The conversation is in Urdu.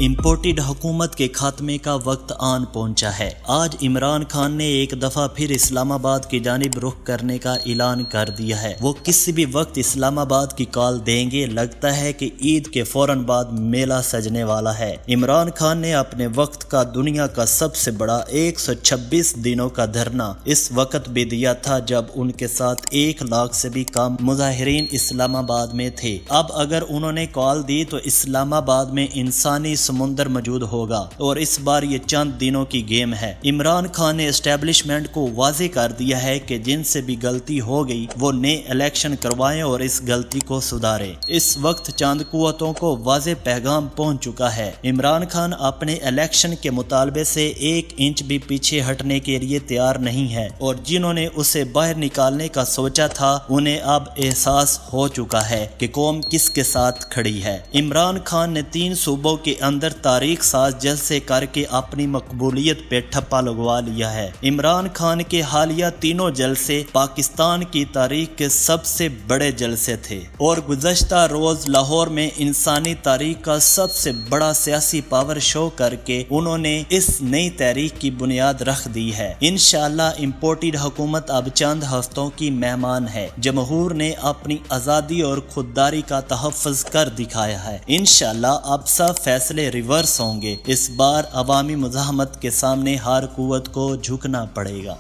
امپورٹڈ حکومت کے خاتمے کا وقت آن پہنچا ہے۔ آج عمران خان نے ایک دفعہ پھر اسلام آباد کی جانب رخ کرنے کا اعلان کر دیا ہے۔ وہ کسی بھی وقت اسلام آباد کی کال دیں گے۔ لگتا ہے کہ عید کے فوراً بعد میلہ سجنے والا ہے۔ عمران خان نے اپنے وقت کا دنیا کا سب سے بڑا 126 دنوں کا دھرنا اس وقت بھی دیا تھا جب ان کے ساتھ 1 لاکھ سے بھی کم مظاہرین اسلام آباد میں تھے۔ اب اگر انہوں نے کال دی تو اسلام آباد میں انسانی سمندر موجود ہوگا اور اس بار یہ چند دنوں کی گیم ہے۔ عمران خان نے اسٹیبلشمنٹ کو واضح کر دیا ہے کہ جن سے بھی غلطی ہو گئی وہ نئے الیکشن کروائیں اور اس غلطی کو سدھاریں۔ اس وقت چند قوتوں کو واضح پیغام پہنچ چکا ہے۔ عمران خان اپنے الیکشن کے مطالبے سے 1 انچ بھی پیچھے ہٹنے کے لیے تیار نہیں ہے اور جنہوں نے اسے باہر نکالنے کا سوچا تھا انہیں اب احساس ہو چکا ہے کہ قوم کس کے ساتھ کھڑی ہے۔ عمران خان نے 3 صوبوں کے اندر تاریخ ساز جلسے کر کے اپنی مقبولیت پہ ٹھپا لگوا لیا ہے۔ عمران خان کے حالیہ تینوں جلسے پاکستان کی تاریخ کے سب سے بڑے جلسے تھے اور گزشتہ روز لاہور میں انسانی تاریخ کا سب سے بڑا سیاسی پاور شو کر کے انہوں نے اس نئی تحریک کی بنیاد رکھ دی ہے۔ انشاءاللہ امپورٹڈ حکومت اب چند ہفتوں کی مہمان ہے۔ جمہور نے اپنی آزادی اور خودداری کا تحفظ کر دکھایا ہے۔ انشاءاللہ اب سب فیصلے ریورس ہوں گے۔ اس بار عوامی مزاحمت کے سامنے ہر قوت کو جھکنا پڑے گا۔